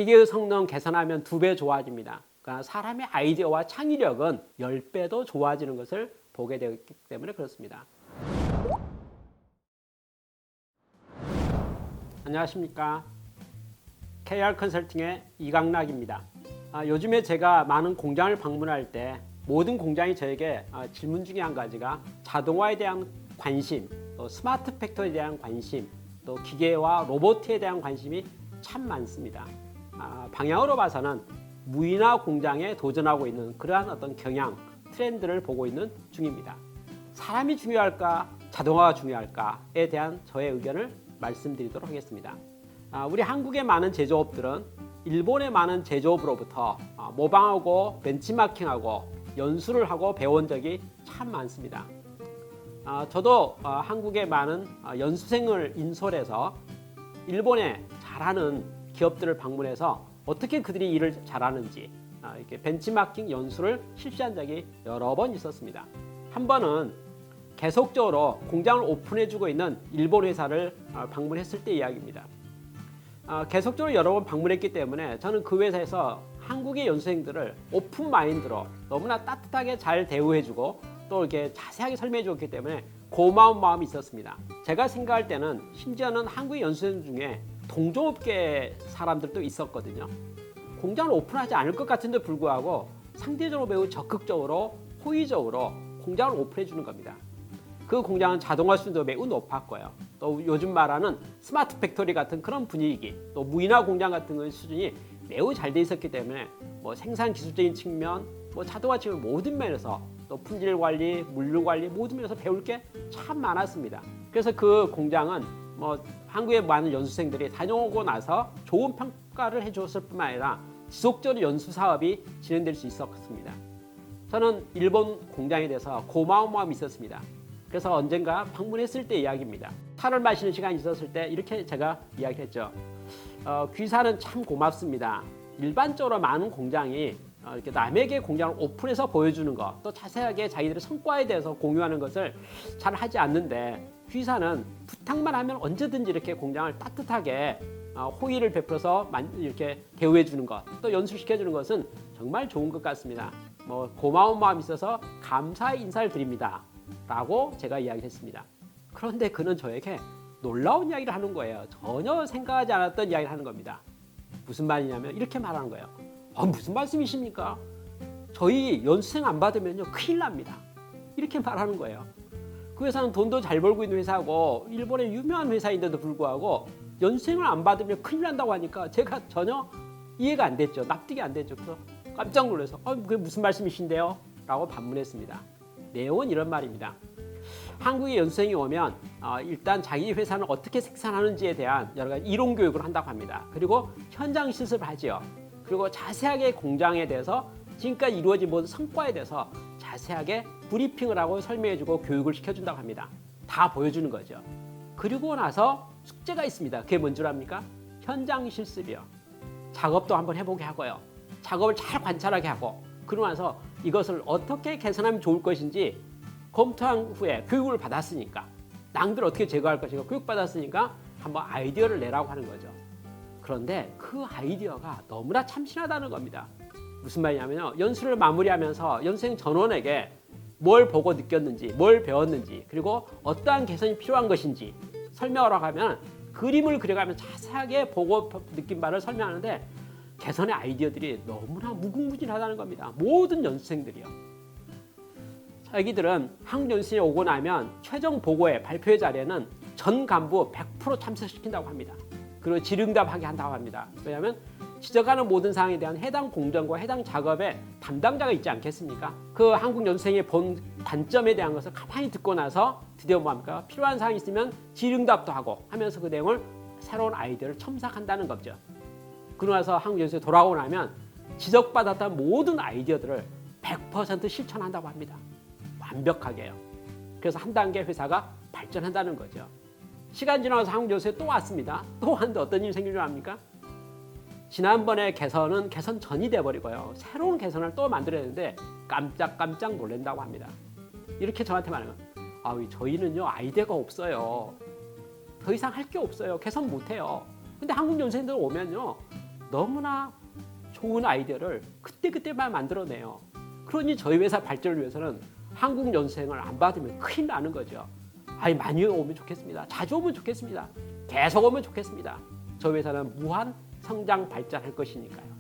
기계의 성능 개선하면 2배 좋아집니다. 그러니까 사람의 아이디어와 창의력은 10배도 좋아지는 것을 보게 되었기 때문에 그렇습니다. 안녕하십니까. KR 컨설팅의 이강락입니다. 요즘에 제가 많은 공장을 방문할 때 모든 공장이 저에게 질문 중에 한 가지가 자동화에 대한 관심, 또 스마트 팩토리에 대한 관심, 또 기계와 로봇에 대한 관심이 참 많습니다. 방향으로 봐서는 무인화 공장에 도전하고 있는 그러한 어떤 경향, 트렌드를 보고 있는 중입니다. 사람이 중요할까, 자동화가 중요할까에 대한 저의 의견을 말씀드리도록 하겠습니다. 우리 한국의 많은 제조업들은 일본의 많은 제조업으로부터 모방하고 벤치마킹하고 연수를 하고 배운 적이 참 많습니다. 저도 한국의 많은 연수생을 인솔해서 일본에 잘하는 기업들을 방문해서 어떻게 그들이 일을 잘하는지 이렇게 벤치마킹 연수를 실시한 적이 여러 번 있었습니다. 한 번은 계속적으로 공장을 오픈해주고 있는 일본 회사를 방문했을 때 이야기입니다. 계속적으로 여러 번 방문했기 때문에 저는 그 회사에서 한국의 연수생들을 오픈 마인드로 너무나 따뜻하게 잘 대우해주고 또 이렇게 자세하게 설명해주었기 때문에 고마운 마음이 있었습니다. 제가 생각할 때는 심지어는 한국의 연수생 중에 동종업계 사람들도 있었거든요. 공장을 오픈하지 않을 것 같은데 불구하고 상대적으로 매우 적극적으로 호의적으로 공장을 오픈해 주는 겁니다. 그 공장은 자동화 수준도 매우 높았고요. 또 요즘 말하는 스마트 팩토리 같은 그런 분위기, 또 무인화 공장 같은 수준이 매우 잘 돼 있었기 때문에 생산 기술적인 측면, 자동화 측면 모든 면에서 또 품질 관리, 물류 관리 모든 면에서 배울 게 참 많았습니다. 그래서 그 공장은 한국의 많은 연수생들이 다녀오고 나서 좋은 평가를 해줬을 뿐만 아니라 지속적으로 연수 사업이 진행될 수 있었습니다. 저는 일본 공장에 대해서 고마운 마음이 있었습니다. 그래서 언젠가 방문했을 때 이야기입니다. 차를 마시는 시간이 있었을 때 이렇게 제가 이야기했죠. 귀사는 참 고맙습니다. 일반적으로 많은 공장이 이렇게 남에게 공장을 오픈해서 보여주는 것, 또 자세하게 자기들의 성과에 대해서 공유하는 것을 잘 하지 않는데 귀사는 부탁만 하면 언제든지 이렇게 공장을 따뜻하게 호의를 베풀어서 이렇게 대우해 주는 것, 또 연수시켜 주는 것은 정말 좋은 것 같습니다. 고마운 마음이 있어서 감사의 인사를 드립니다. 라고 제가 이야기했습니다. 그런데 그는 저에게 놀라운 이야기를 하는 거예요. 전혀 생각하지 않았던 이야기를 하는 겁니다. 무슨 말이냐면 이렇게 말하는 거예요. 무슨 말씀이십니까? 저희 연수생 안 받으면요 큰일 납니다. 이렇게 말하는 거예요. 그 회사는 돈도 잘 벌고 있는 회사고 일본의 유명한 회사인데도 불구하고 연수생을 안 받으면 큰일 난다고 하니까 제가 전혀 이해가 안 됐죠. 납득이 안 됐죠. 그래서 깜짝 놀라서 그게 무슨 말씀이신데요? 라고 반문했습니다. 내용은 이런 말입니다. 한국의 연수생이 오면 일단 자기 회사는 어떻게 생산하는지에 대한 여러 가지 이론 교육을 한다고 합니다. 그리고 현장 실습을 하지요. 그리고 자세하게 공장에 대해서 지금까지 이루어진 모든 성과에 대해서 자세하게 브리핑을 하고 설명해주고 교육을 시켜준다고 합니다. 다 보여주는 거죠. 그리고 나서 숙제가 있습니다. 그게 뭔 줄 압니까? 현장 실습이요. 작업도 한번 해보게 하고요. 작업을 잘 관찰하게 하고 그러고 나서 이것을 어떻게 개선하면 좋을 것인지 검토한 후에 교육을 받았으니까 낭비를 어떻게 제거할 것인가 교육받았으니까 한번 아이디어를 내라고 하는 거죠. 그런데 그 아이디어가 너무나 참신하다는 겁니다. 무슨 말이냐면요. 연수를 마무리하면서 연수생 전원에게 뭘 보고 느꼈는지, 뭘 배웠는지, 그리고 어떠한 개선이 필요한 것인지 설명하러 가면 그림을 그려가면 자세하게 보고 느낀 바를 설명하는데 개선의 아이디어들이 너무나 무궁무진하다는 겁니다. 모든 연수생들이요. 자기들은 한국 연수생이 오고 나면 최종 보고회, 발표회 자리에는 전 간부 100% 참석시킨다고 합니다. 그리고 질응답하게 한다고 합니다. 왜냐하면 지적하는 모든 사항에 대한 해당 공정과 해당 작업에 담당자가 있지 않겠습니까? 그 한국 연수생의 본 단점에 대한 것을 가만히 듣고 나서 드디어 뭐합니까? 필요한 사항이 있으면 질응답도 하고 하면서 그 내용을 새로운 아이디어를 첨삭한다는 거죠. 그러고 나서 한국 연수생이 돌아오고 나면 지적받았던 모든 아이디어들을 100% 실천한다고 합니다. 완벽하게요. 그래서 한 단계 회사가 발전한다는 거죠. 시간 지나서 한국 연수생이 또 왔습니다. 또 왔는데 어떤 일이 생긴 줄 압니까? 지난번에 개선은 개선 전이 돼버리고요. 새로운 개선을 또 만들어야 되는데 깜짝 놀란다고 합니다. 이렇게 저한테 말하면 저희는요 아이디어가 없어요. 더 이상 할 게 없어요. 개선 못해요. 근데 한국 연수생들 오면요 너무나 좋은 아이디어를 그때그때만 만들어내요. 그러니 저희 회사 발전을 위해서는 한국 연수생을 안 받으면 큰일 나는 거죠. 아니 많이 오면 좋겠습니다. 자주 오면 좋겠습니다. 계속 오면 좋겠습니다. 저희 회사는 무한 성장 발전할 것이니까요.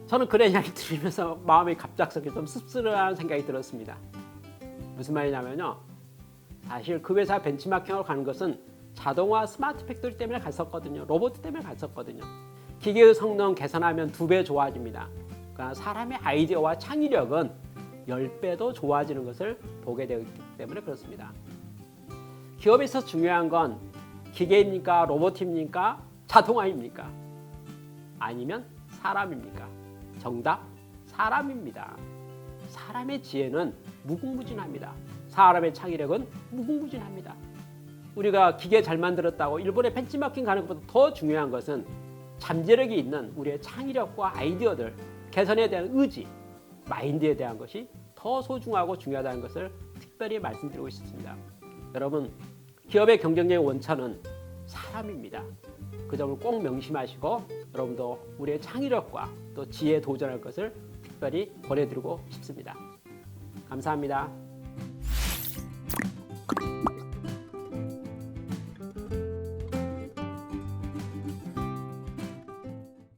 저는 그런 이야기 들으면서 마음이 갑작스럽게 좀 씁쓸한 생각이 들었습니다. 무슨 말이냐면요. 사실 그 회사 벤치마킹으로 가는 것은 자동화 스마트 팩토리 때문에 갔었거든요. 로봇 때문에 갔었거든요. 기계의 성능 개선하면 2배 좋아집니다. 그러니까 사람의 아이디어와 창의력은 10배도 좋아지는 것을 보게 되기 때문에 그렇습니다. 기업에서 중요한 건 기계입니까? 로봇입니까? 자동화입니까? 아니면 사람입니까? 정답, 사람입니다. 사람의 지혜는 무궁무진합니다. 사람의 창의력은 무궁무진합니다. 우리가 기계 잘 만들었다고 일본의 벤치마킹 가는 것보다 더 중요한 것은 잠재력이 있는 우리의 창의력과 아이디어들, 개선에 대한 의지, 마인드에 대한 것이 더 소중하고 중요하다는 것을 특별히 말씀드리고 싶습니다. 여러분, 기업의 경쟁력의 원천은 사람입니다. 그 점을 꼭 명심하시고 여러분도 우리의 창의력과 또 지혜에 도전할 것을 특별히 권해드리고 싶습니다. 감사합니다.